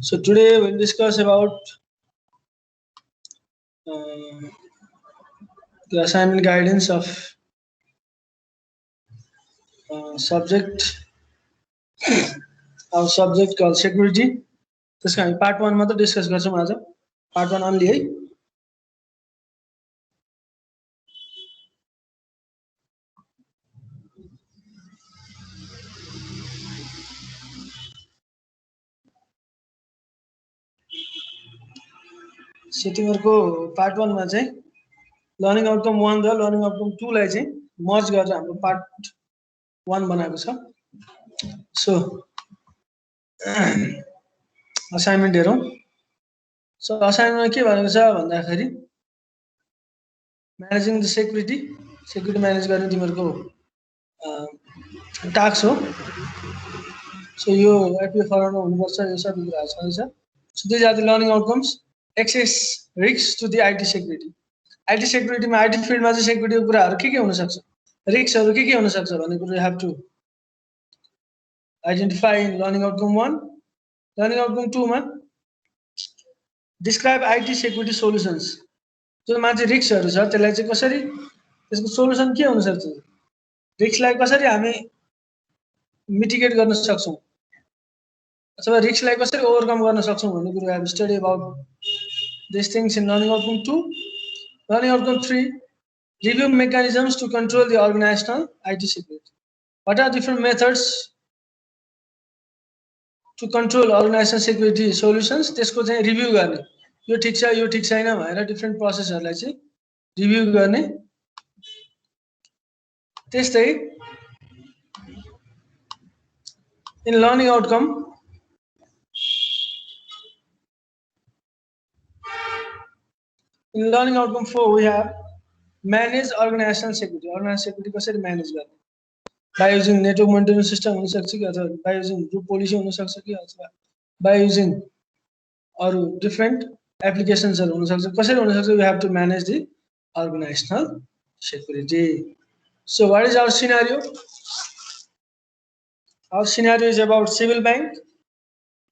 So today we'll discuss about the assignment guidance of subject called security. त्यसको हामी part 1 मात्र discuss गर्छौं आज. पार्ट 1 only है. सो तिमीहरुको पार्ट 1 मा चाहिँ लर्निङ आउटकम 1 र लर्निङ आउटकम 2 लाई चाहिँ मर्ज गरेर हाम्रो पार्ट 1 बनाएको छ. सो असाइनमेन्ट हेरौं. सो असाइनमेन्टमा के भनेको छ भन्दाखेरि म्यानेजिङ द सेक्युरिटी म्यानेज गर्ने तिमीहरुको टास्क हो. सो यो एपीए फर्ममा हुनुपर्छ. यो सबै कुराहरु छँदैछ. So these are the learning outcomes. Access risk to the IT security. IT सेक्युरिटीमा आईटी फिल्डमा चाहिँ सेक्युरिटीको कुराहरु के हुन सक्छ, रिस्कहरु के हुन सक्छ भन्ने कुरा you have to identify in learning outcome 1. Learning outcome 2 मा डिस्क्राइब आईटी सेक्युरिटी सोलुसन्स. जो मान्छे रिस्कहरु छ त्यसलाई चाहिँ कसरी, त्यसको सोलुसन के हुन सक्छ, रिस्कलाई कसरी हामी मिटिगेट गर्न सक्छौं अथवा रिस्कलाई कसरी ओभरकम गर्न सक्छौं भन्ने कुरा हामी study about these things in learning outcome 2. Learning outcome 3, review mechanisms to control the organizational IT security. What are different methods to control organizational security solutions? त्यसको चाहिँ रिभ्यू गर्ने. यो ठीक छ, यो ठीक छैन भनेर डिफरेन्ट प्रोसेसहरुलाई चाहिँ रिभ्यू गर्ने. त्यस्तै in learning outcome in learning outcome 4 we have manage organizational security. Organizational security कसरी म्यानेज गर्ने, by using network maintenance system हुन सक्छ कि अथवा by using group policy हुन सक्छ कि अथवा by using अरु डिफरेन्ट एप्लिकेशन्सहरु हुन सक्छ. कसरी हुन सक्छ, we have to manage the organizational security. So what is our scenario? Our scenario is about Civil Bank.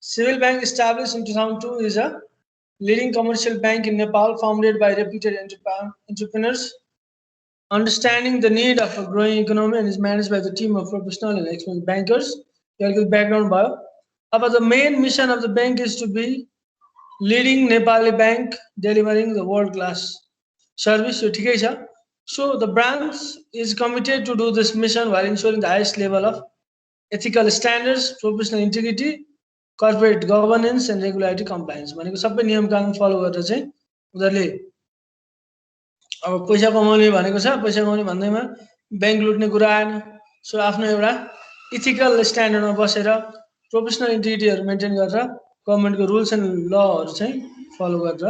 Civil Bank established in 2002 is a leading commercial bank in Nepal, founded by reputed entrepreneurs. Understanding the need of a growing economy and is managed by the team of professional and experienced bankers. Your background bio. About the main mission of the bank is to be leading Nepali bank delivering the world-class service. So the branch is committed to do this mission while ensuring the highest level of ethical standards, professional integrity, corporate governance and regulatory compliance. भनेको सबै नियम कानुन follow गरेर चाहिँ उनीहरुले अब पैसा कमाउने भनेको छ. पैसा कमाउने भन्दैमा बैंक लुट्ने कुरा आएन. सो आफ्नो एउटा इथिकल स्ट्यान्डर्डमा बसेर प्रोफेसनल इन्टिग्रिटीहरु मेन्टेन गरेर गभर्नमेन्टको रुल्स एन्ड लहहरु चाहिँ फलो गरेर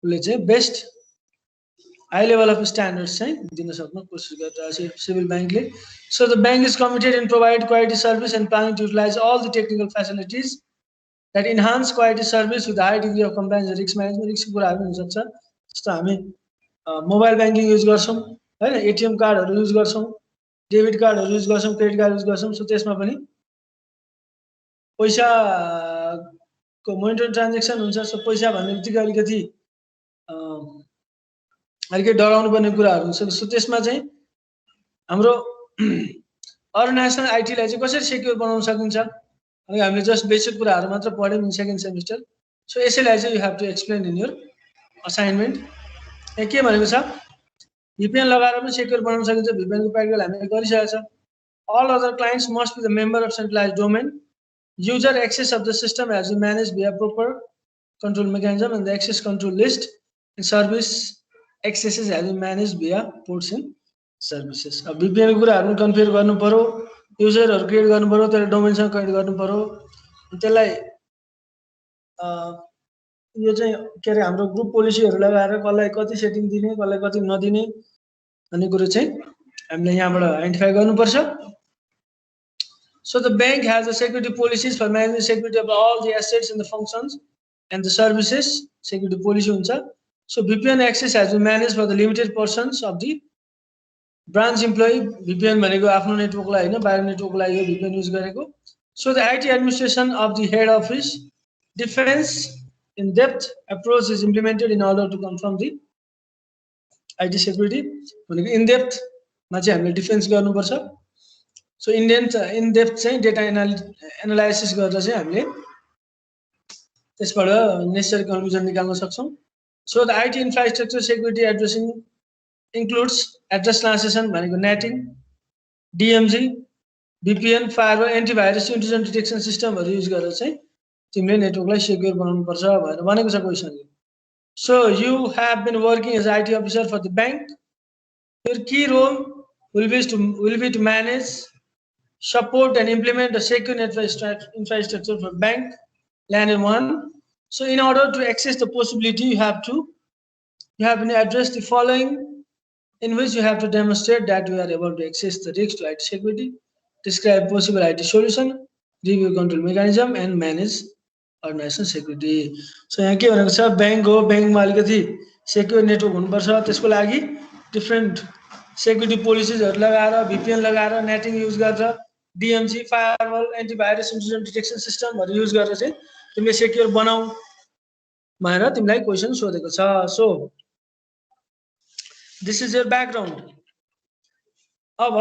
उले चाहिँ best high level of standards चाहिँ दिन सक्ने कोसिस गरिरहेको छ सिभिल बैंकले. So the bank is committed in provide quality service and planning to utilize all the technical facilities that enhance quality service with a high degree of compliance and risk management. Risk कुराहरु हुन सक्छ. जस्तो हामी mobile banking use गर्छौं हैन, ATM कार्डहरु use गर्छौं, debit कार्डहरु use गर्छौं, credit card use गर्छौं. सो त्यसमा पनि पैसा को मोनिटर ट्रान्ज्याक्सन हुन्छ. सो पैसा भन्ने बित्तिकै अलिकति डराउनु पर्ने कुराहरु हुन्छ. सो त्यसमा चाहिँ हाम्रो अर्गनाइजेसनल आईटी लाई चाहिँ कसरी सेक्युर बनाउन सकिन्छ अनि हामीले जस्ट बेसिक कुराहरु मात्र पढ्यौं इन सेकेन्ड सेमिस्टर. सो यसैलाई चाहिँ you have to explain in your assignment. के भनेको छ, VPN लगाएर पनि सेक्युर बनाउन सकिन्छ. VPN को प्र्याक्टिकल हामीले गरिसकेका छौं. All other clients must be the member of centralized domain. User access of the system has been managed via proper control mechanism and the access control list and service accesses has been managed via ports and services. अब VPN कुराहरु configure गर्नु पर्यो, युजरहरु create गर्नु पर्यो, त्यसलाई डोमेनसँग connect गर्नु पर्यो. त्यसलाई यो चाहिँ के रे हाम्रो ग्रुप पोलिसीहरु लगाएर कसलाई कति सेटिङ दिने, कसलाई कति नदिने भन्ने कुरा चाहिँ हामीले यहाँबाट आइडेन्टिफाई गर्नुपर्छ. So the bank has the security policies for managing the security of all the assets and the functions and the services. Security policy हुन्छ. So VPN access has been managed for the limited portions of the branch employee VPN भनेको आफ्नो नेटवर्कलाई हैन बाहिर नेटवर्कलाई यो VPN use गरेको so the IT administration of the head office defence in depth approach is implemented in order to confirm the IT security भनेको in depth मा चाहिँ हामीले डिफेन्स गर्नुपर्छ सो इन डेप्थ चाहिँ डेटा एनालाइसिस गरेर चाहिँ हामीले त्यसबाट नेसेसरी कन्क्लुजन निकाल्न सक्छौं so the IT infrastructure security addressing includes address translation भनेको netting DMZ VPN firewall antivirus intrusion detection system हरु युज गरेर चाहिँ तिमीले नेटवर्कलाई सेक्युर बनाउनु पर्छ भनेर भनेको छ क्वेशनले so you have been working as IT officer for the bank your key role will be to manage support and implement a secure infrastructure for bank LAN 1 so in order to access the possibility you have been addressed the following in which you have to demonstrate that you are able to access the risks to IT security, describe possible IT solution, review control mechanism, and manage organization security. So यहाँ के भनेको छ bank हो बैंकमा अलिकति secure network हुनुपर्छ त्यसको लागि different security पोलिसीजहरु लगाएर VPN लगाएर नेटिङ युज गरेर DMZ firewall antivirus intrusion detection सिस्टमहरु युज गरेर चाहिँ तिमीले सेक्युर बनाऊ भनेर तिमीलाई क्वेशन सोधेको छ so this is your background अब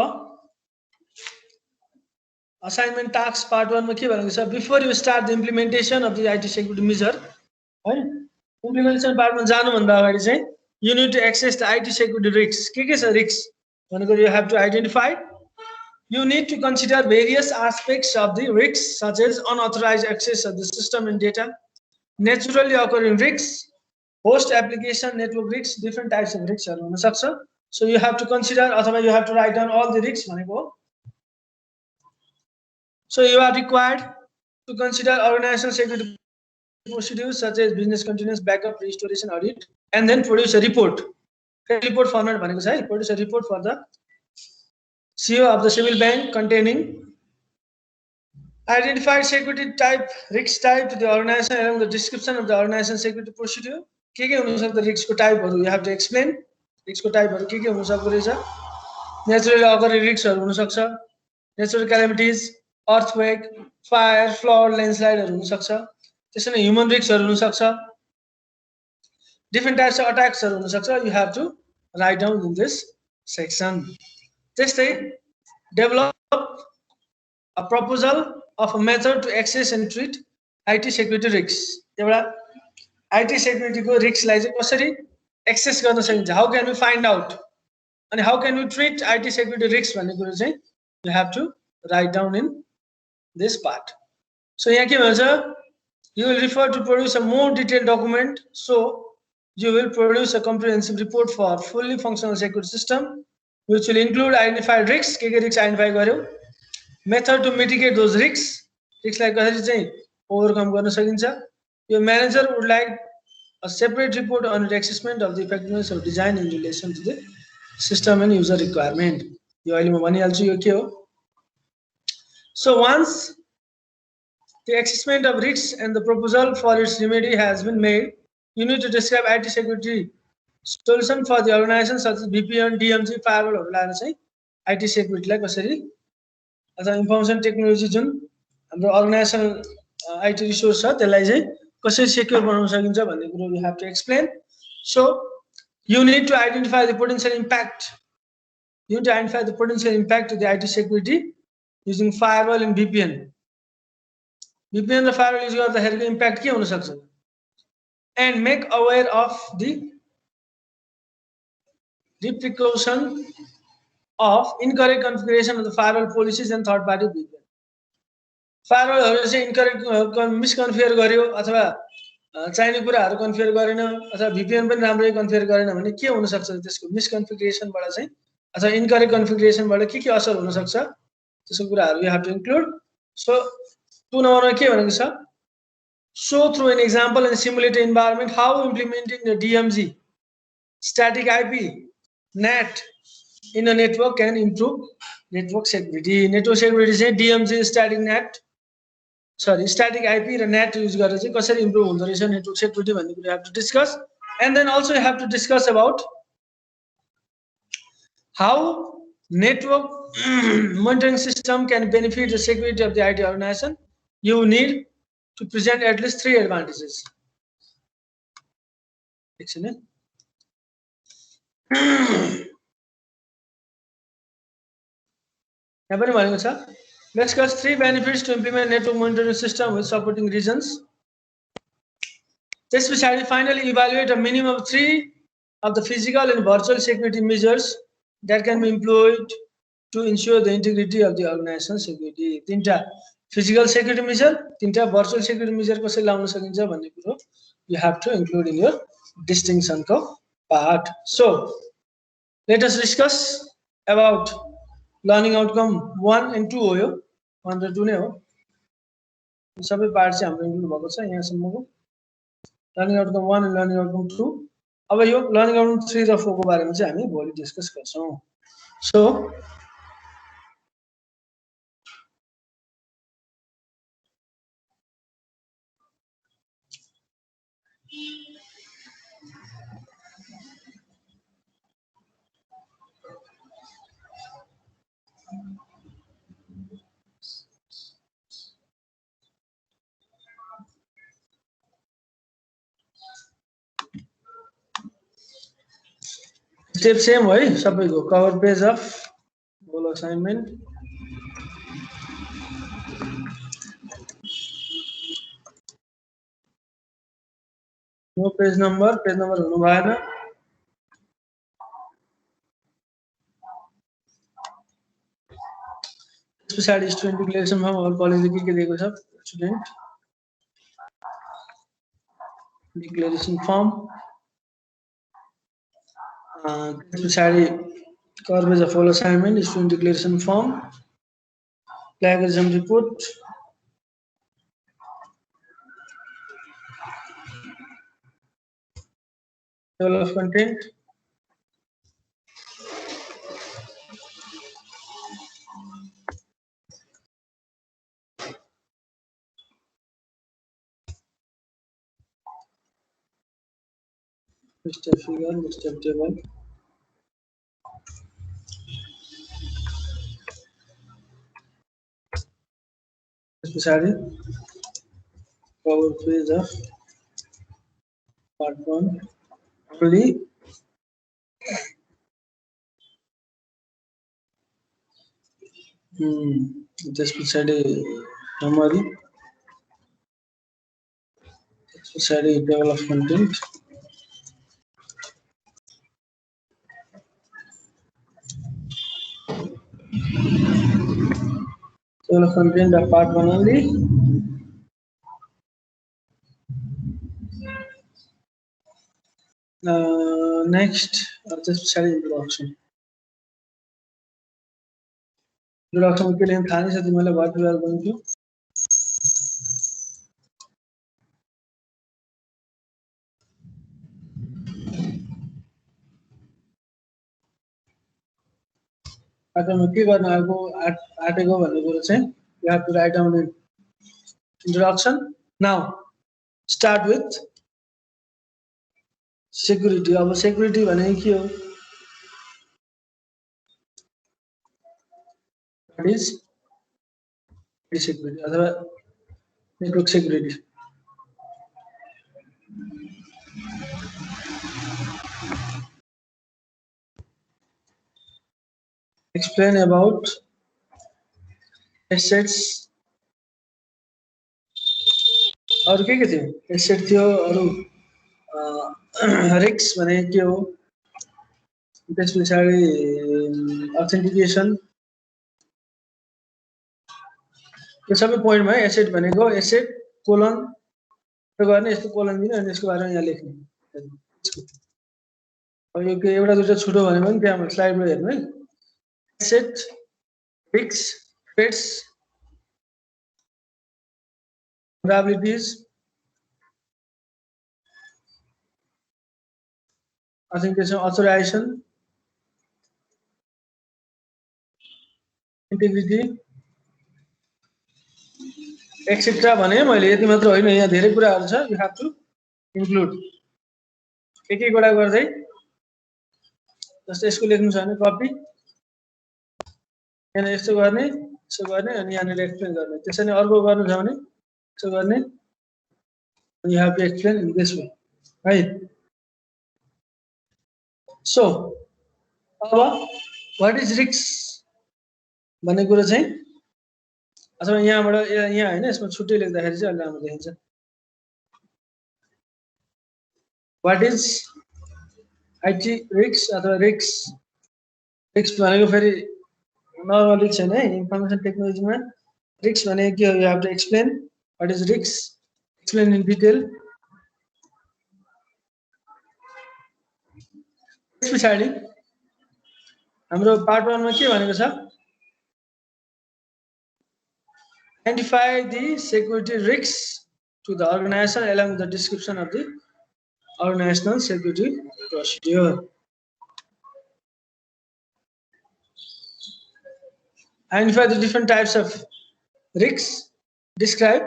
assignment task part 1 मा के भनेको छ before you start the implementation of the IT security measure हैन implementation part मा जानु भन्दा अगाडि चाहिँ you need to access the IT security risks के छ risks भनेको you have to identify you need to consider various aspects of the risks such as unauthorized access of the system and data naturally occurring risks host application network risks different types of risks हरु हुन सक्छ so you have to consider अथवा you have to write down all the risks भनेको so you are required to consider organizational security procedures such as business continuous backup restoration audit and then produce a report format भनेको छ है produce a report for the CEO of the civil bank containing identified security type risk type to the organization along the description of the organization security procedure के हुन सक्छ रिस्कको टाइपहरु you have to explain रिस्कको टाइपहरु के हुन सक्दो रहेछ naturally occurring रिस्कहरु हुन सक्छ natural क्यालामिटीज earthquake fire flood ल्यान्डस्लाइडहरु हुन सक्छ त्यसैले ह्युमन रिस्कहरु हुन सक्छ डिफरेन्ट टाइप्स अफ अट्याक्सहरु हुन सक्छ you have to write down in this section त्यस्तै develop a proposal of a method to access and treat IT security risks एउटा IT security को risks लाई चाहिँ कसरी एक्सेस गर्न सकिन्छ how can we find out and how can we treat IT security risks भन्ने कुरा चाहिँ you have to write down in this part so यहाँ के भन्छ you will refer to produce a more detailed document so you will produce a comprehensive report for fully functional security system which will include identified risks के risks identify गर्यो method to mitigate those risks लाई कसरी चाहिँ overcome गर्न सकिन्छ your manager would like a separate report on the assessment of the effectiveness of design in relation to the system and user requirement यो अहिले म भनिहाल्छु यो के हो so once the assessment of risks and the proposal for its remedy has been made you need to describe IT security solution for the organization such as VPN DMZ firewall हरु लाएर चाहिँ IT security लाई कसरी अथवा information technology जुन हाम्रो organisational IT resource छ त्यसलाई चाहिँ कसरी सेक्युर बनाउन सकिन्छ भन्ने कुरा you have to explain so you need to identify the potential impact to the IT security using firewall and VPN र firewall युज गर्दाखेरिको इम्प्याक्ट के हुन सक्छ and make aware of the repercussion of incorrect configuration of the firewall policies and third party VPN फायरवलहरु चाहिँ incorrect मिसकन्फिगर गर्यो अथवा चाहिने कुराहरु configure गरेन अथवा VPN पनि राम्ररी कन्फिगर गरेन भने के हुन सक्छ त्यसको मिसकन्फिगरेसनबाट चाहिँ अथवा इनकरेक्ट कन्फिगरेसनबाट के असर हुन सक्छ त्यसको कुराहरु you have to include so 2 नम्बरमा के भनेको छ show through an example and simulate an environment how implementing the DMZ static IP NAT in a network can improve network security चाहिँ DMZ static IP र NAT use गरेर चाहिँ कसरी improve हुँदो रहेछ नेटवर्क सेक्युरिटी भन्ने कुरा you have to discuss and then also you have to discuss about How network monitoring system can benefit the security of the IT organization? You need to present at least 3 advantages. Excellent. Let's discuss 3 benefits to implement network monitoring system with supporting reasons. This will finally evaluate a minimum of 3 of the physical and virtual security measures that can be employed to ensure the integrity of the organization's security. 3 physical security measure, 3 virtual security measure कसरी लाउन सकिन्छ भन्ने कुरो you have to include in your distinction को part. So let us discuss about learning outcome 1 and 2 हो यो 1 र 2 नै हो सबै पार्ट चाहिँ हाम्रो इन्क्लुड भएको छ यहाँसम्मको learning outcome 1 and learning outcome 2. अब यो learning outcome 3 र 4 को बारेमा चाहिँ हामी भोलि डिस्कस गर्छौं. So step same है सबैको cover page of goal assignment. No page number हुनु भएन. त्यसपछि स्टुडेन्ट डिक्लेरेसन फर्म अल कलेजले के दिएको छ स्टुडेन्ट डिक्लेरेसन फर्म त्यसपछि cover page of all assignment student declaration form plagiarism report table of content step figure step table त्यसपछि cover page of part 1 only त्यसपछि summary त्यसपछि table of content table of content of part 1 only. Next just introduction के लिए थाहा छ तिमीलाई what we are going to म के गर्न आटेको भन्ने कुरो चाहिँ you have to write down the introduction. Now start with security. अब security भनेको के हो? What is security अथवा network security? Explain about assets. और के थियो? Asset थियो अरु risks भनेको के हो? त्यसपछि authentication यो सबै पोइन्टमा एसेट भनेको एसेट कोलन गर्ने यस्तो कोलन दिने अनि यसको बारेमा यहाँ लेख्ने. अब यो के एउटा दुईटा छुटो भने पनि त्यहाँ स्लाइडमा हेर्नु है. Asset risk threats vulnerabilities authentication authorization integrity etcetera भने मैले यति मात्र होइन यहाँ धेरै कुराहरु छ. You have to include एक एक वटा गर्दै जस्तै यसको लेख्नु छ भने कपी यहाँ यस्तो गर्ने अनि यहाँनिर एक्सप्लेन गर्ने त्यसैले अर्को गर्नु छ भने यसो गर्ने you have to explain in this way, right? So what is risks भन्ने कुरा चाहिँ अथवा यहाँबाट यहाँ हैन यसमा छुट्टै लेख्दाखेरि चाहिँ अलि राम्रो देखिन्छ what is IT risks अथवा risks भनेको फेरि नर्मल रिस्क हैन इन्फर्मेसन टेक्नोलोजीमा रिस्क भनेको के हो you have to explain what is risks explain in detail पछाडी हाम्रो पार्ट 1 मा के भनेको छ identify the security risks to the organization along with the description of the organizational security procedure. Identify the different types of risks. Describe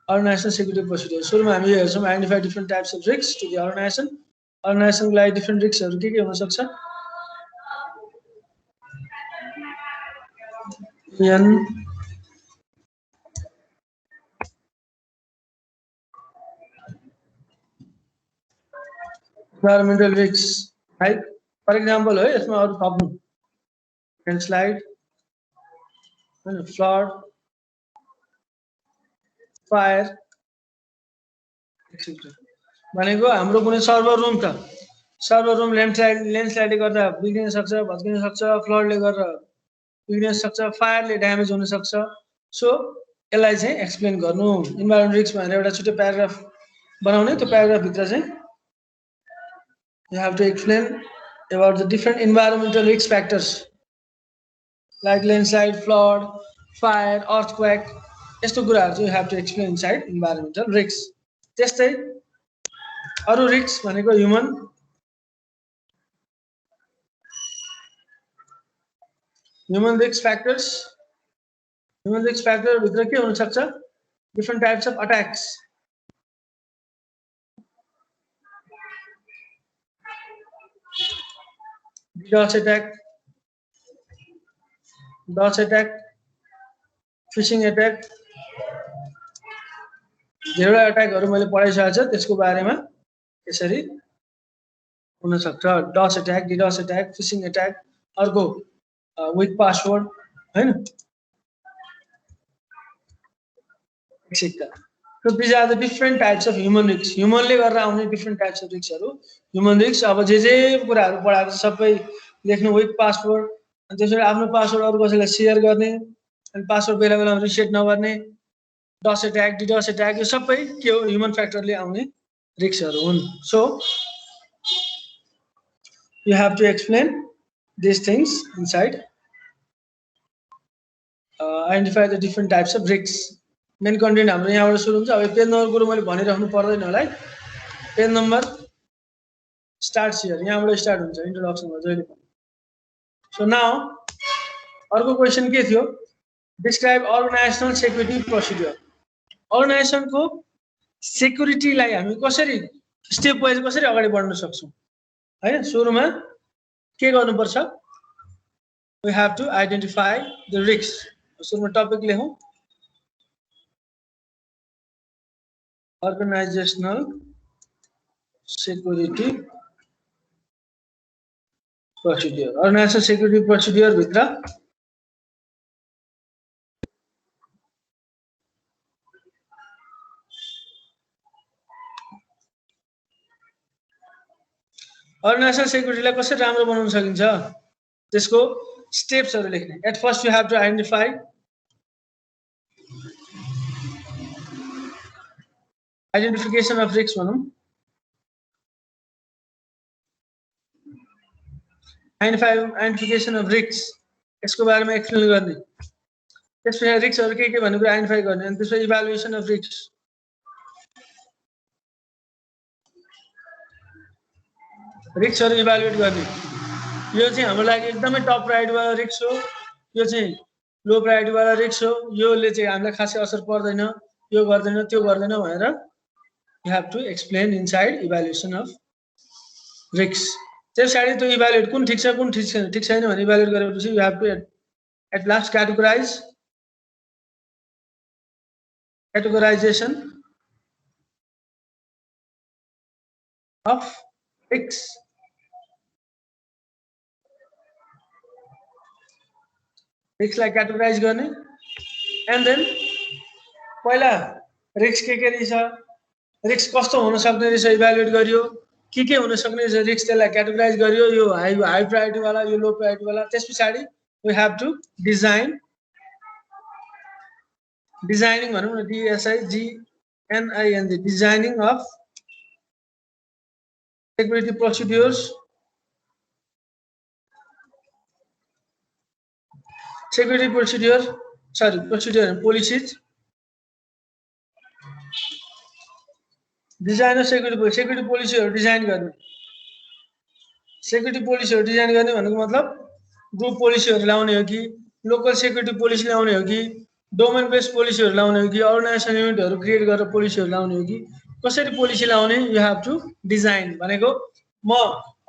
organizational security procedure. So, we have identify different types of risks to the organization. Organization like different risks. Environmental risks, right? For example, इसमें और problem, landslide, flood, fire, etc. भनेको हाम्रो कुनै server room छ server room ल्यान्डस्लाइडले गर्दा बिग्रिन सक्छ भत्किन सक्छ फ्लडले गर्दा बिग्रिन सक्छ फायरले ड्यामेज हुन सक्छ सो यसलाई चाहिँ एक्सप्लेन गर्नु इन्भाइरोमेन्ट रिस्क भनेर एउटा छुट्टै प्याराग्राफ बनाउने त्यो प्याराग्राफ भित्र चाहिँ you have to explain about the different environmental risk factors like landslide, flood, fire, earthquake. यस्तो कुराहरु चाहिँ you have to explain inside environmental risks. त्यस्तै अरु risks भनेको human risk factors. Human risk factor भित्र के हुन सक्छ different types of attacks. DDoS attack, phishing attack, धेरै अट्याकहरु मैले पढाइसकेको छु त्यसको बारेमा यसरी हुन सक्छ DOS attack, DDoS attack, phishing attack, अर्को weak password हैन etc. So these are the different types of human risks. Human ले गरेर आउने different types of risks हरु human risks अब जे कुराहरु पढाएको सबै लेख्नु weak password अनि त्यसैले आफ्नो पासवर्ड अरु कसैलाई शेयर गर्ने अनि पासवर्ड बेला बेलामा रिसेट नगर्ने DOS attack, DDoS attack यो सबै के हो ह्युमन फ्याक्टरले आउने रिस्कहरु हुन् so you have to explain these things inside identify the different types of risks. Main content हाम्रो यहाँबाट सुरु हुन्छ अब पेज नम्बर गुरु मैले भनिराख्नु पर्दैन होला है पेज नम्बर स्टार्ट्स हियर यहाँबाट स्टार्ट हुन्छ इन्ट्रोडक्सनमा जहिले पनि सो नाउ अर्को क्वेशन के थियो डिस्क्राइब अर्गनाइजेशनल सेक्युरिटी प्रोसिड्युर अर्गनाइजेसन को सेक्युरिटी लाई हामी कसरी स्टेप वाइज कसरी अगाडि बढ्न सक्छौं हैन सुरुमा के गर्नुपर्छ we have to identify the risk सुरुमा टपिक लेखौं Organizational security procedure. Organizational security procedure भित्र Organizational security लाई कसरी राम्रो बनाउन सकिन्छ त्यसको स्टेप्सहरु लेख्ने at first you have to identify identification of risks भनौं identification of risks यसको बारेमा एक्सप्लेन गर्ने त्यसपछि रिस्कहरु के भनेको आइडेन्टिफाई गर्ने अनि त्यसपछि इभ्यालुएसन अफ रिस्क रिस्कहरु इभ्यालुएट गर्ने यो चाहिँ हाम्रो लागि एकदमै टप प्रायोरिटी वाला रिस्क हो यो चाहिँ लो प्रायोरिटी वाला रिस्क हो योले चाहिँ हामीलाई खासै असर पर्दैन यो गर्दैन त्यो गर्दैन भनेर you have to explain inside evaluation of risks त्यस पछाडि त्यो इभ्यालुएट कुन ठिक छ कुन ठिक छैन भने इभ्यालुएट गरेपछि you have to at last categorization of risks. Risks like categorize गर्ने and then पहिला रिस्क के रहेछ रिस्क कस्तो हुन सक्ने रहेछ इभ्यालुएट गरियो के हुन सक्ने रहेछ रिस्क त्यसलाई क्याटेगोराइज गरियो यो हाई प्रायोरिटी वाला यो लो प्रायोरिटी वाला त्यस पछाडी we have to designing भनौं न DSIGNING designing of security procedure and policies. Design of security policy or design गर्ने security policy or design गर्ने भनेको मतलब ग्रुप पोलिसीहरु ल्याउने हो कि लोकल सेक्युरिटी पोलिसी ल्याउने हो कि डोमेन बेस्ड पोलिसीहरु ल्याउने हो कि अर्गनाइजेसन युनिटहरु क्रिएट गरेर पोलिसीहरु ल्याउने हो कि कसरी पोलिसी ल्याउने यु हेभ टु डिजाइन भनेको म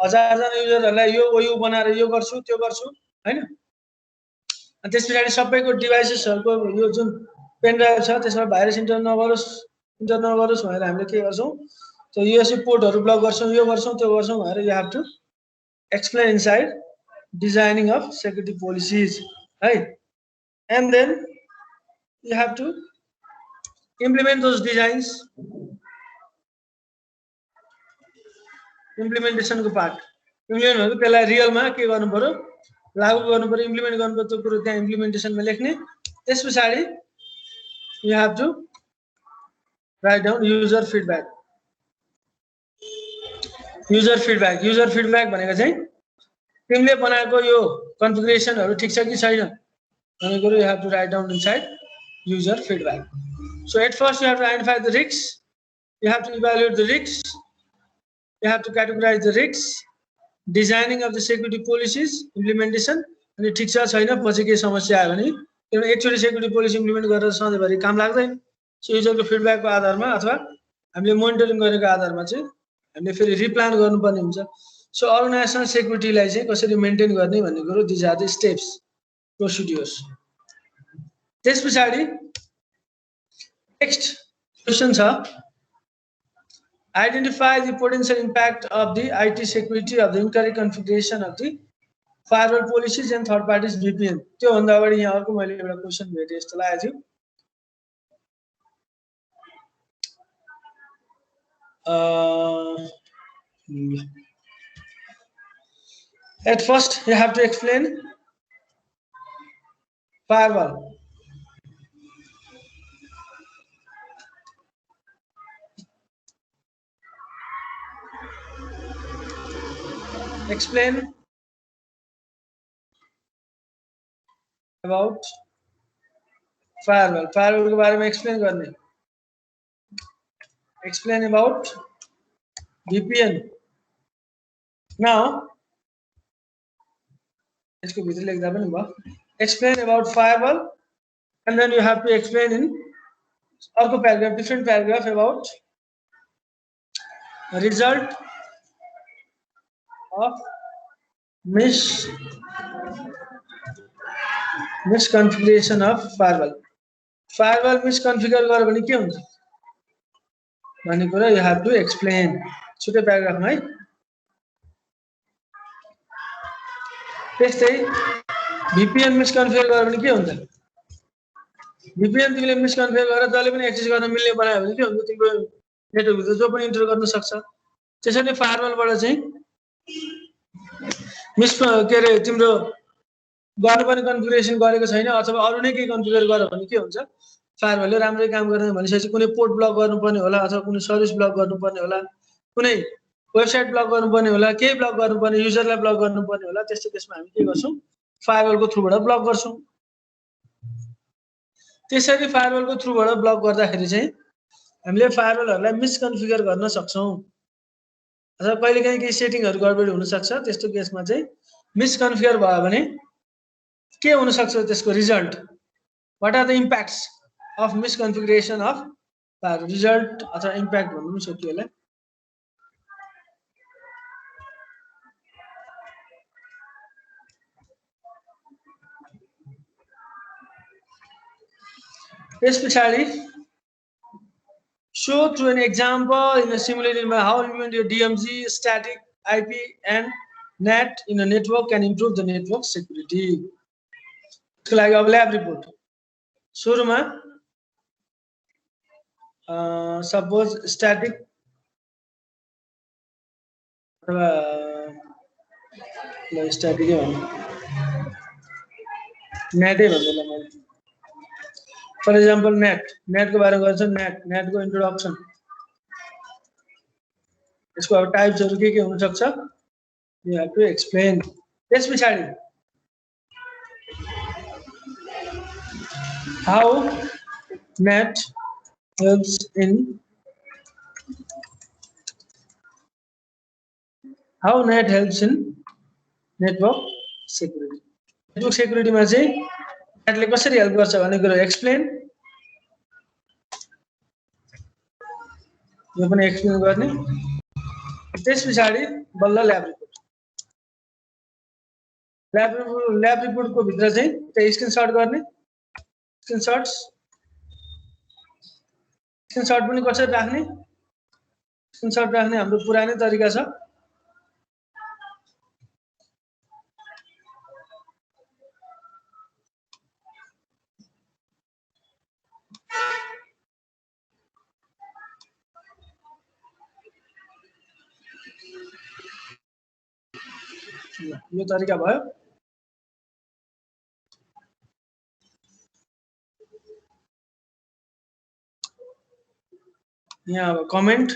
1000 जना युजरहरुलाई यो ओयु बनाएर यो गर्छु त्यो गर्छु हैन अनि त्यसपछि सबैको डिभाइसेसहरुको यो जुन पेन ड्राइभ छ त्यसमा भाइरस इन्टर नगरोस् भनेर हामीले के गर्छौं त्यो यूएसबी पोर्टहरु ब्लक गर्छौं यो गर्छौं त्यो गर्छौं भनेर you have to explain inside designing of security policies, right? And then you have to implement those designs. Implementation को part. Implement भनेको त्यसलाई रियलमा के गर्नु पर्यो लागू गर्नु पर्यो इम्प्लिमेन्ट गर्नु पर्यो त्यो कुरा त्यहाँ इम्प्लिमेन्टेसन मा लेख्ने त्यसपछि you have to write down user feedback भनेको चाहिँ तिमीले बनाएको यो कन्फिगरेसनहरु ठीक छ कि छैन भनेको you have to write down inside user feedback. So at first you have to identify the risks, you have to evaluate the risks, you have to categorize the risks, designing of the security policies, implementation अनि ठीक छ छैन पछि के समस्या आयो भने किन एकचोटी सेक्युरिटी पोलिसी इम्प्लिमेन्ट गरेर सधैँभरि काम लाग्दैन सो युजरको फिडब्याकको आधारमा अथवा हामीले मोनिटरिङ गरेको आधारमा चाहिँ हामीले फेरि रिप्लान गर्नुपर्ने हुन्छ सो अर्गनाइजेसन सेक्युरिटीलाई चाहिँ कसरी मेन्टेन गर्ने भन्ने कुरो these are the steps procedures त्यसपछि नेक्स्ट क्वेशन छ identify the potential impact of the IT security of the incorrect configuration of the firewall policies and third parties VPN त्यो भन्दा अगाडि यहाँ अर्को मैले एउटा क्वेशन भेटे जस्तो लागेको थियो at first you have to explain firewall explain about firewall को बारे में explain करने explain about VPN now इसको भीतर लेख्दा पनि भयो explain about firewall and then you have to explain in अर्को paragraph different paragraph about result of misconfiguration of firewall misconfigure गर्यो भने के हुन्छ भन्ने कुरा you have to explain छुट्टै प्याराग्राफमा है त्यस्तै VPN misconfigure गर्यो भने के हुन्छ VPN तिमीले misconfigure गरेर जसले पनि एक्सेस गर्न मिल्ने बनायो भने के हुन्छ तिम्रो नेटवर्क भित्र जो पनि इन्टर गर्न सक्छ त्यसैले फायरवल बाट चाहिँ के रे तिम्रो गर्नुपर्ने कन्फिगरेसन गरेको छैन अथवा अरु नै के कन्फिगर गर्यो भने के हुन्छ फायरवलले राम्रै काम गर्दैन भनेपछि कुनै पोर्ट ब्लक गर्नुपर्ने होला अथवा कुनै सर्भिस ब्लक गर्नुपर्ने होला कुनै वेबसाइट ब्लक गर्नुपर्ने होला केही ब्लक गर्नुपर्ने युजरलाई ब्लक गर्नुपर्ने होला त्यस्तो केसमा हामी के गर्छौं फायरवलको थ्रुबाट ब्लक गर्छौं त्यसरी फायरवलको थ्रुबाट ब्लक गर्दाखेरि चाहिँ हामीले फायरवलहरुलाई मिसकन्फिगर गर्न सक्छौं अथवा कहिलेकाहीँ केही सेटिङहरु गडबडी हुन सक्छ त्यस्तो केसमा चाहिँ मिसकन्फिगर भयो भने के हुन सक्छ त्यसको result what are the impacts of misconfiguration of firewall result अथवा इम्प्याक्ट भन्नु सकियो होला त्यस पछाडि show through an example in a simulated by how implement your DMZ, static, IP, and NAT in a network can improve the network security. त्यसको लागि अब lab report सुरुमा सपोज स्ट्याटिक अथवा स्ट्याटिकै भन्नु नेटै भन्दैन मैले फर एक्जाम्पल नेटको बारेमा गर्छ नेटको इन्ट्रोडक्सन यसको अब टाइप्सहरु के हुन सक्छ यु हैव टु एक्सप्लेन त्यस पछाडी how net helps in network security मा चाहिँ नेटले कसरी हेल्प गर्छ भन्ने कुरा एक्सप्लेन यो पनि एक्सप्लेन गर्ने त्यस पछाडी बल्ल ल्याब रिपोर्ट को भित्र चाहिँ त्यो स्क्रिनशट गर्ने स्क्रिनशट पनि कसरी राख्ने स्क्रिनशट राख्ने हाम्रो पुरानै तरिका छ यो तरिका भयो यहाँ अब कमेन्ट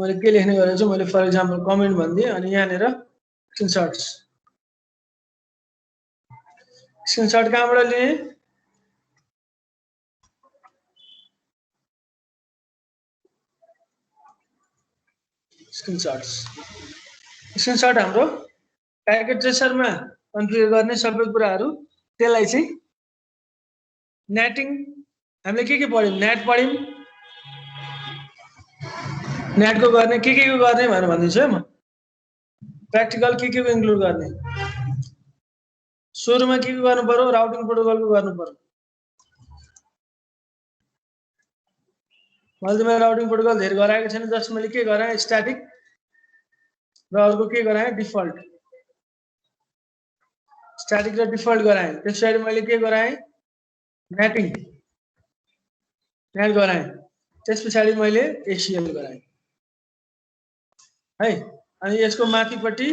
मैले के लेख्ने गरेको छु मैले फर एक्जाम्पल कमेन्ट भन्दिए अनि यहाँनेर स्क्रिनशट कहाँबाट लिने स्क्रिनशट हाम्रो प्याकेट ट्रेसरमा कन्फिगर गर्ने सबै कुराहरू त्यसलाई चाहिँ नेटिङ हामीले के पढ्यौं नेट पढ्यौं नेटको गर्ने के को गर्ने भनेर भन्दिन्छु है म प्र्याक्टिकल के को इन्क्लुड गर्ने सुरुमा के को गर्नु पर्यो राउटिङ प्रोटोकलको गर्नु पर्यो मैले राउटिङ प्रोटोकल धेरै गराएको छैन जस्ट मैले के गराएँ स्ट्याटिक र अर्को के गराएँ डिफल्ट स्ट्याटिक र डिफल्ट गराएँ त्यसपछि मैले के गराएँ नेट गराएँ त्यसपछि मैले एसीएल गराएँ है अनि यसको माथिपट्टि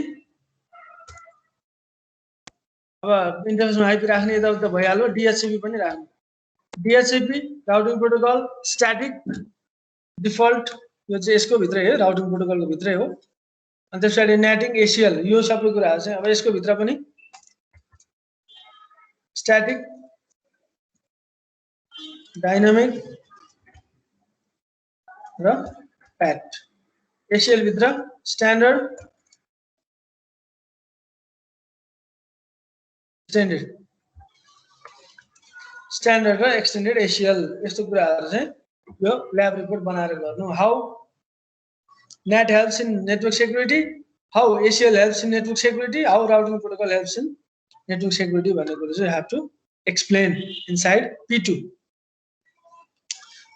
अब इन्टरफेसमा आइपी राख्ने यताउता भइहाल्यो डीएचसीपी पनि राख्ने DHCP routing protocol static default यो चाहिँ यसको भित्रै हो राउटिङ प्रोटोकलको भित्रै हो अनि त्यसपछि नेटिङ एसीएल यो सबै कुराहरु चाहिँ अब यसको भित्र पनि स्ट्याटिक डाइनामिक र प्याट एसीएल भित्र स्ट्यान्डर्ड स्ट्यान्डर्ड र एक्सटेन्डेड एसीएल यस्तो कुराहरु चाहिँ यो ल्याब रिपोर्ट बनाएर गर्नु how net helps in network security how ACL helps in network security how routing protocol helps in network security भन्ने कुरा चाहिँ have to explain inside P2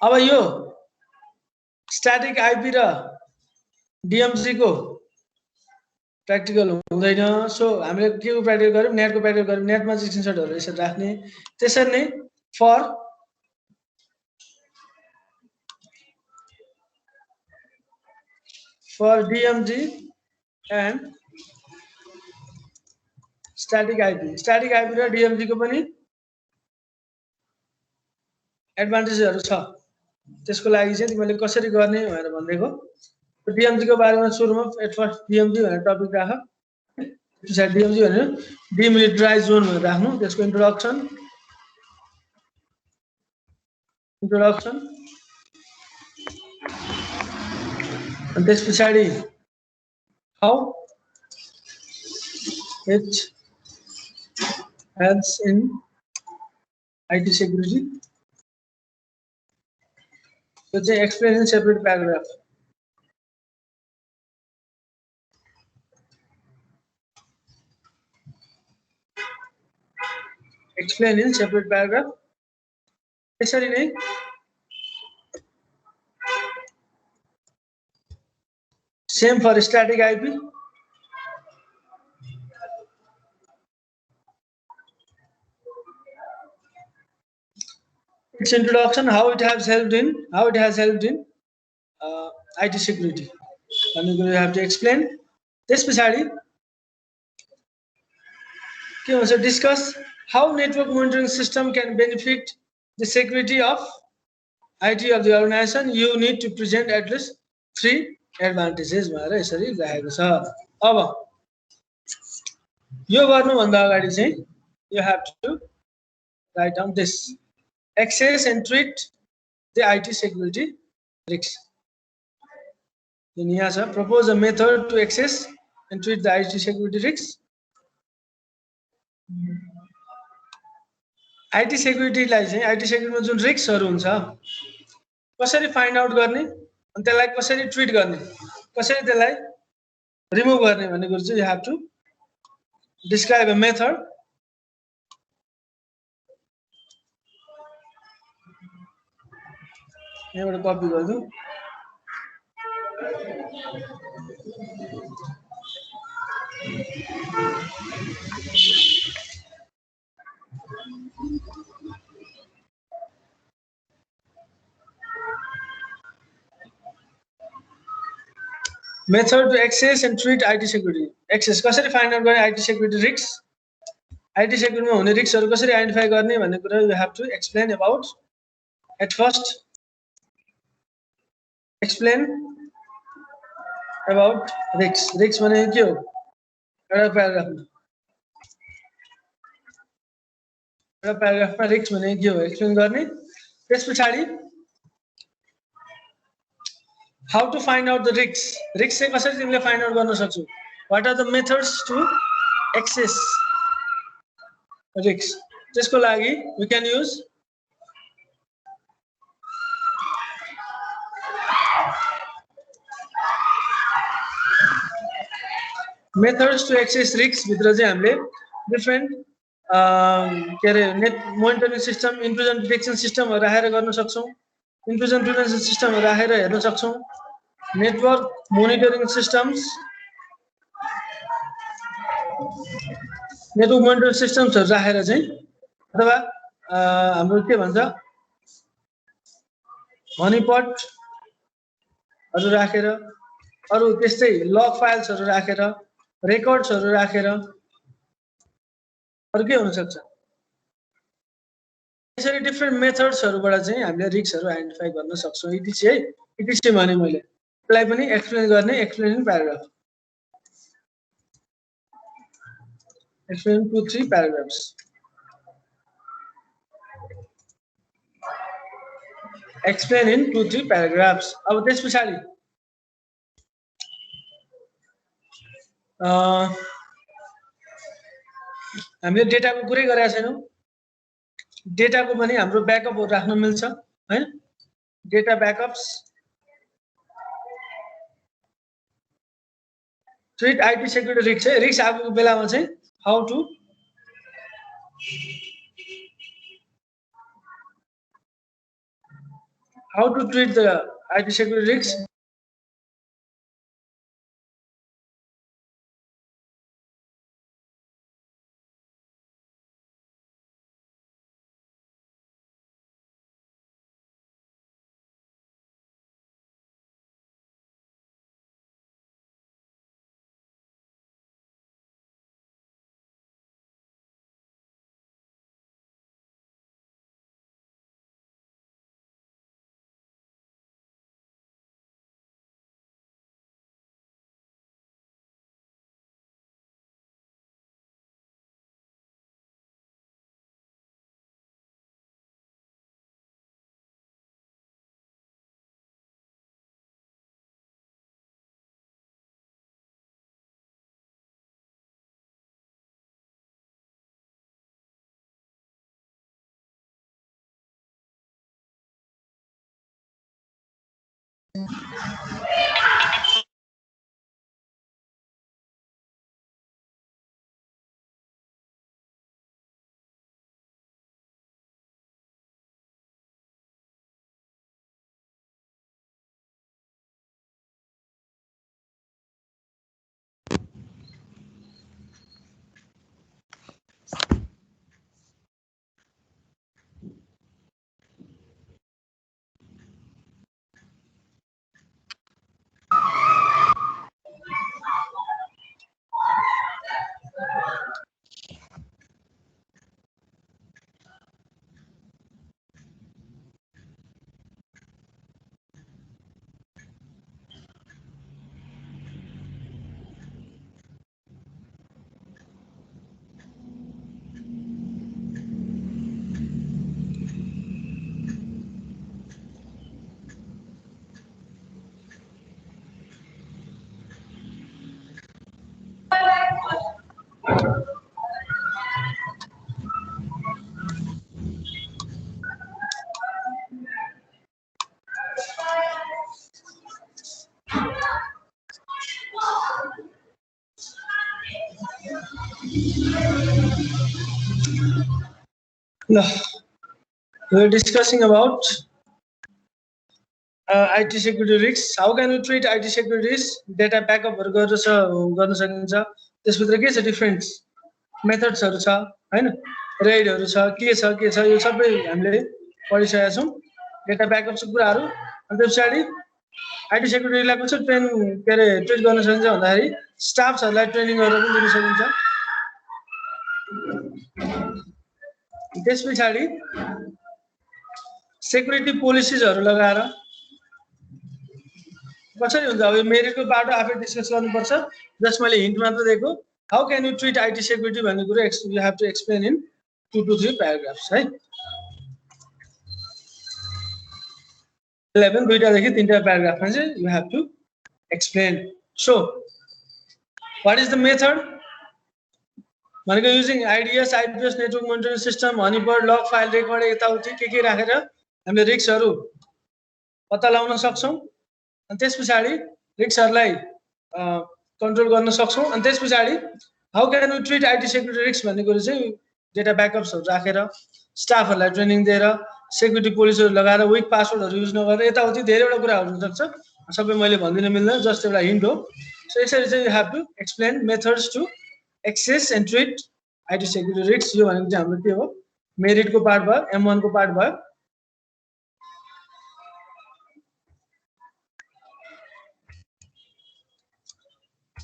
अब यो स्ट्याटिक आईपी र डीएमसी को प्र्याक्टिकल हुँदैन सो हामीले के को प्र्याक्टिकल गर्यौं नेटको प्र्याक्टिकल गर्यौं नेटमा चाहिँ स्क्रिनशटहरु यसरी राख्ने त्यसरी नै for DMZ and static IP र DMZ को पनि एडभान्टेजहरु छ त्यसको लागि चाहिँ तिमीले कसरी गर्ने भनेर भन्देको DMZ को बारेमा सुरुमा एट फर्स्ट DMZ भनेर टपिक राख त्यसपछि DMZ भनेर डिमिलिटराइज जोन भनेर राख्नु त्यसको introduction and this pachadi how it helps in IT security so they explain in separate paragraph यसरी नै same for static IP. Its introduction, how it has helped in IT security. And you have to explain. This पछाडि के भन्छ, discuss how network monitoring system can benefit the security of IT of the organization. You need to present at least 3 advantages भनेर यसरी लेखेको छ. अब यो गर्नुभन्दा अगाडि चाहिँ you have to write down this: access and treat the IT security risks. Then यहाँ छ, propose a method to access and treat the IT security risks. IT security लाई चाहिँ IT security मा जुन रिस्कहरु हुन्छ कसरी फाइन्ड आउट गर्ने अनि त्यसलाई कसरी ट्रिट गर्ने, कसरी त्यसलाई रिमुभ गर्ने भन्ने कुरा चाहिँ you have to describe a method. यहाँबाट कपी गर्छु. Method to access and treat IT security. Access कसरी फाइन्ड आउट गर्ने IT security risks, IT security मा हुने रिस्कहरु कसरी आइडेन्टिफाई गर्ने भन्ने कुरा you have to explain about. At first, explain about risks. Risks भने के हो? एउटा प्याराग्राफमा रिस्क भने के हो एक्सप्लेन गर्ने. त्यसपछि how to find out the risks. Risks चाहिँ कसरी तिमीले फाइन्ड आउट गर्न सक्छौ? What are the methods to access risks? त्यसको लागि we can use methods to access risks भित्र चाहिँ हामीले डिफरेन्ट के अरे net monitoring system, intrusion detection सिस्टमहरु राखेर गर्न सक्छौं, इन्ट्रुजन प्रिभेन्सन सिस्टमहरु राखेर हेर्न सक्छौं, network monitoring systems, network monitoring सिस्टम्सहरु राखेर चाहिँ अथवा हाम्रो के भन्छ हनीपटहरु राखेर, अरु त्यस्तै लग फाइल्सहरु राखेर, रेकर्ड्सहरु राखेर अरु के हुन सक्छ. यसरी डिफरेन्ट मेथड्सहरुबाट चाहिँ हामीले रिस्कहरु आइडेन्टिफाई गर्न सक्छौं. इटिसी भने मैले त्यसलाई पनि एक्सप्लेन गर्ने, explain in paragraph, explain 2-3 paragraphs. Explain in 2-3 paragraphs. अब त्यसपछि हामीले डेटाको कुरै गरेका छैनौं. डेटाको पनि हाम्रो ब्याकअपहरु राख्न मिल्छ हैन. Data backups, treat IT security risk है. रिस्क आएको बेलामा चाहिँ how to treat the IT security risk. We're discussing about IT security risks. How can we treat IT security risks? Data backup गर्न सकिन्छ त्यसभित्र के छ डिफरेन्ट मेथड्सहरु छ हैन रेडहरु छ के छ यो सबै हामीले पढिसकेका छौं डेटा ब्याकअप को कुराहरु अनि त्यसपछि IT सेक्युरिटीलाई कसरी ट्रेट गर्न सकिन्छ भन्दाखेरि स्टाफहरुलाई ट्रेनिङ गरेर पनि दिन सकिन्छ त्यसपछि सेक्युरिटी पोलिसीजहरु लगाएर कसरी हुन्छ अब मेरिटको बाटो आफै डिस्कस गर्नुपर्छ जस्ट मैले हिन्ट मात्र दिएको how can you treat IT security भन्ने कुरा you have to explain in 2 to 3 paragraphs है 11 दुईटा देखि तीनटा प्याराग्राफमा चाहिँ you have to explain so what is the method भनेको using IDS IPS network monitoring system honeypot log file record यताउति के राखेर हामीले रिस्कहरु पत्ता लगाउन सक्छौं अनि त्यसपछि रिस्कहरुलाई कन्ट्रोल गर्न सक्छौं अनि त्यसपछि how can you treat IT security risk भन्ने कुरा चाहिँ डेटा ब्याकअप्सहरु राखेर स्टाफहरुलाई ट्रेनिङ दिएर सेक्युरिटी पोलिसीहरु लगाएर विक पासवर्डहरु युज नगरेर यताउति धेरैवटा कुराहरु हुन सक्छ सबै मैले भन्दिन मिल्दैन जस्ट एउटा हिन्ट हो सो यसरी चाहिँ you have to explain methods to assess and treat IT security risk यो भनेको चाहिँ हाम्रो के हो मेरिटको पार्ट भयो M1 को पार्ट भयो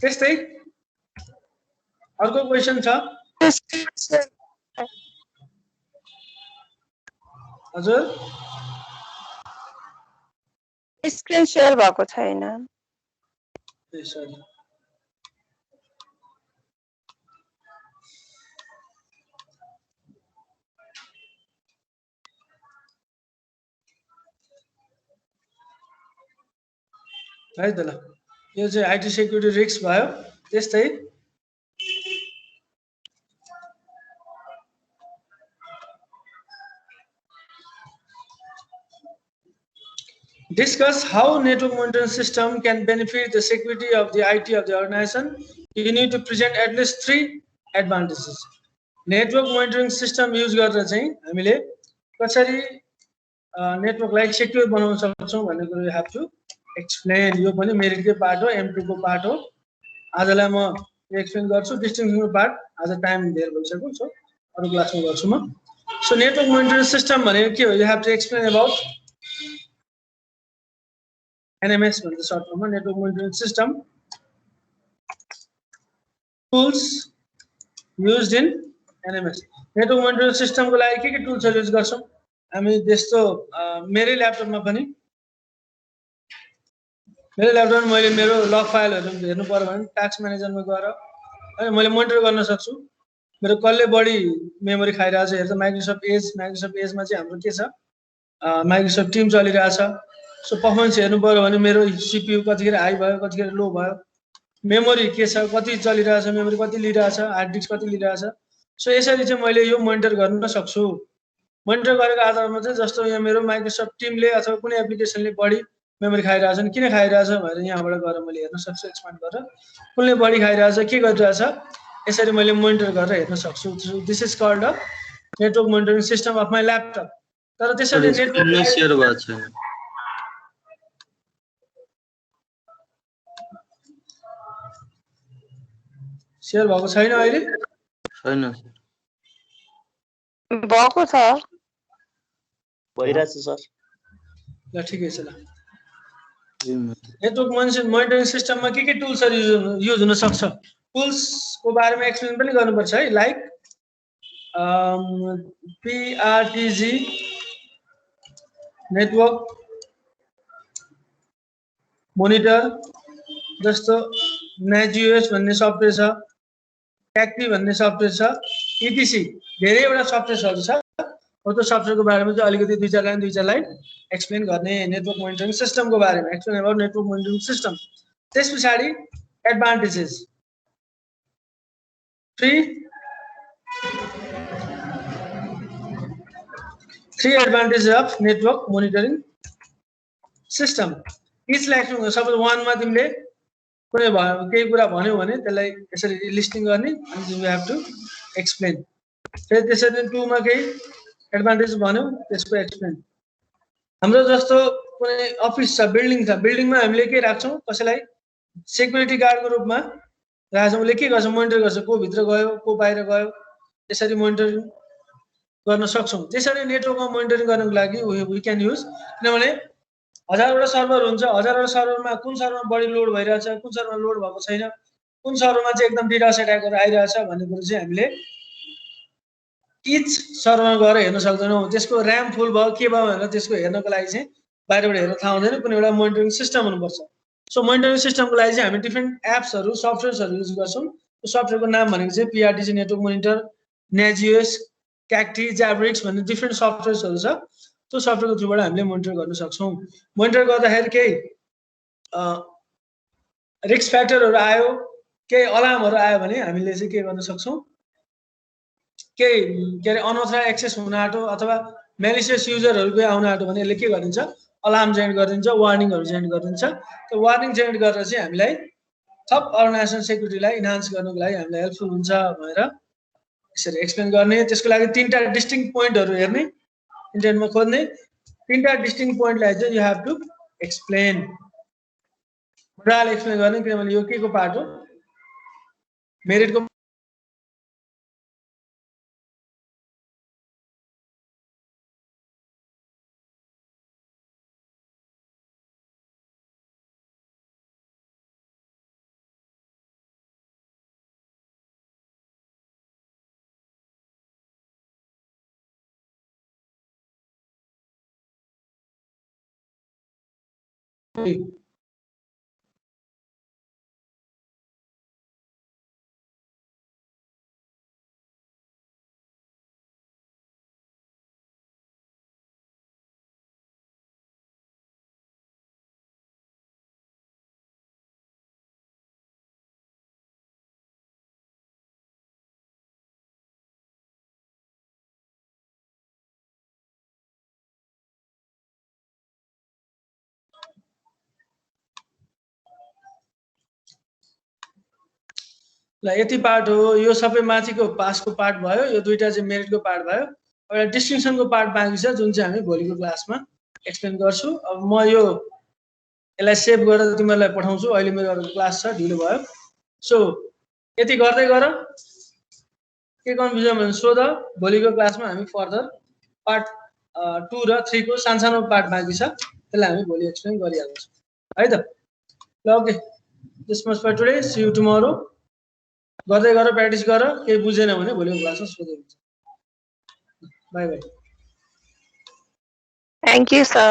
त्यस्तै अर्को क्वेशन छ हजुर स्क्रिन शेयर भएको छैन है त ल यो चाहिँ IT सेक्युरिटी रिस्क भयो त्यस्तै discuss how network monitoring system can benefit the security of the IT of the organization. You need to present at least 3 advantages. Network monitoring system use गरेर चाहिँ हामीले कसरी नेटवर्कलाई सेक्युर बनाउन सक्छौं भन्ने कुरा you have to explain. यो पनि मेरिटकै पार्ट हो M2 को पार्ट हो आजलाई म एक्सप्लेन गर्छु डिस्टिंक्सनको पार्ट आज टाइम धेरै भइसक्यो सो अरु क्लासमा गर्छु म सो नेटवर्क मोनिटरिङ सिस्टम भनेको के हो you have to explain about NMS भन्ने सर्ट फर्ममा network monitoring system tools used in NMS network monitoring सिस्टमको लागि के टुल्सहरु युज गर्छौं हामी त्यस्तो मेरै ल्यापटपमा पनि मैले मेरो लग फाइलहरु हेर्नु पर्यो भने टास्क म्यानेजरमा गएर अनि मैले मोनिटर गर्न सक्छु मेरो कसले बढी मेमोरी खाइरहेछ हेर्दा माइक्रोसफ्ट एजमा चाहिँ हाम्रो के छ माइक्रोसफ्ट टिम चलिरहेछ सो पर्फर्मेन्स हेर्नु पर्यो भने मेरो CPU कतिखेर हाई भयो कतिखेर लो भयो मेमोरी के छ कति चलिरहेछ मेमोरी कति लिइरहेछ हार्ड डिस्क कति लिइरहेछ सो यसरी चाहिँ मैले यो मोनिटर गर्न सक्छु मोनिटर गरेको आधारमा चाहिँ जस्तो यहाँ मेरो माइक्रोसफ्ट टिमले अथवा कुनै एप्लिकेसनले बढी मेमोरी खाइरहेछ नि किन खाइरहेछ भनेर यहाँबाट गएर मैले हेर्न सक्छु एक्सपान्ड गरेर कुनले बढी खाइरहेछ के गरिरहेछ यसरी मैले मोनिटर गरेर हेर्न सक्छु this is called a network monitoring system of my laptop तर त्यसरी नेटवर्क शेयर भएको छ शेयर भएको छैन अहिले छैन भएको छ भइरहेछ सर ल ठिकै छ ल नेटवर्क मोनिटरिङ सिस्टममा के टुल्सहरु युज हुन सक्छ टुल्स को बारेमा एक्सप्लेन पनि गर्नुपर्छ है लाइक PRTG नेटवर्क मोनिटर जस्तो NAGOS भन्ने सफ्टवेयर छ ट्याक्टी भन्ने सफ्टवेयर छ ETC धेरैवटा सफ्टवेयरहरु छ त्यो सफ्टवेयरको बारेमा चाहिँ अलिकति दुई चार लाइन एक्सप्लेन गर्ने नेटवर्क मोनिटरिङ सिस्टमको बारेमा explain about network monitoring system त्यसपछि advantages 3 advantages of network monitoring system each like suppose 1 मा तिमीले कुनै केही कुरा भन्यो भने त्यसलाई यसरी लिस्टिङ गर्ने अनि यु हेभ टु एक्सप्लेन फेरि त्यसरी 2 मा केही एडभान्टेज भन्यो त्यसको एक्सप्लेन हाम्रो जस्तो कुनै अफिस छ बिल्डिङमा हामीले के राख्छौं कसैलाई सेक्युरिटी गार्डको रूपमा राख्छौं उसले के गर्छ मोनिटर गर्छ को भित्र गयो को बाहिर गयो त्यसरी मोनिटरिङ गर्न सक्छौं त्यसरी नेटवर्कमा मोनिटरिङ गर्नको लागि वी क्यान युज किनभने हजारवटा सर्भर हुन्छ हजारवटा सर्भरमा कुन सर्भरमा बढी लोड भइरहेछ कुन सर्भरमा लोड भएको छैन कुन सर्भरमा चाहिँ एकदम डिडोस एट्याकहरु आइरहेछ भन्ने कुरा चाहिँ हामीले इच सर्भरमा गएर हेर्न सक्दैनौं त्यसको र्याम फुल भयो के भयो भनेर त्यसको हेर्नको लागि चाहिँ बाहिरबाट हेर्न थाहा हुँदैन कुनै एउटा मोनिटरिङ सिस्टम हुनुपर्छ सो मोनिटरिङ सिस्टमको लागि चाहिँ हामी डिफरेन्ट एप्सहरु सफ्टवेयर्सहरु युज गर्छौं त्यो सफ्टवेयरको नाम भनेको चाहिँ PRTG नेटवर्क मोनिटर Nagios क्याक्टी ज्याब्रिक्स भन्ने डिफरेन्ट सफ्टवेयर्सहरु छ त्यो सफ्टवेयरको थ्रुबाट हामीले मोनिटर गर्न सक्छौं मोनिटर गर्दाखेरि केही रिस्क फ्याक्टरहरु आयो केही अलार्महरु आयो भने हामीले चाहिँ के गर्न सक्छौं केही के रे अनअथराइज एक्सेस हुन आँटो अथवा म्यालिसियस युजरहरुको आउन आँटो भने यसले के गरिन्छ अलार्म जेनेरेट गरिदिन्छ वार्निङहरु जेनेरेट गरिदिन्छ त्यो वार्निङ जेनेरेट गरेर चाहिँ हामीलाई थप अर्गनाइजेसन सेक्युरिटीलाई इन्हान्स गर्नको लागि हामीलाई हेल्पफुल हुन्छ भनेर यसरी एक्सप्लेन गर्ने त्यसको लागि तीनटा डिस्टिंक्ट पोइन्टहरु हेर्ने इन्टरनेटमा खोज्ने तीनटा डिस्टिंक्ट पोइन्टलाई चाहिँ यु हेभ टु एक्सप्लेन मजाले एक्सप्लेन गर्ने किनभने यो के को पार्ट हो मेरिटको ल यति पार्ट हो यो सबै माथिको पासको पार्ट भयो यो दुईटा चाहिँ मेरिटको पार्ट भयो एउटा डिस्टिंक्सनको पार्ट बाँकी छ जुन चाहिँ हामी भोलिको क्लासमा एक्सप्लेन गर्छु अब म यो यसलाई सेभ गरेर तिमीहरुलाई पठाउँछु अहिले मेरो क्लास छ ढिलो भयो सो यति गर्दै गर के कन्फ्युजन भने सोध भोलिको क्लासमा हामी फर्दर पार्ट 2 र 3 को सानसानो पार्ट बाँकी छ त्यसलाई हामी भोलि एक्सप्लेन गरिहाल्छौँ है त ल okay this much for today see you tomorrow गर्दै गर प्र्याक्टिस गर केही बुझेन भने भोलिको क्लासमा सोध्दै हुन्छ bye bye Thank you, sir.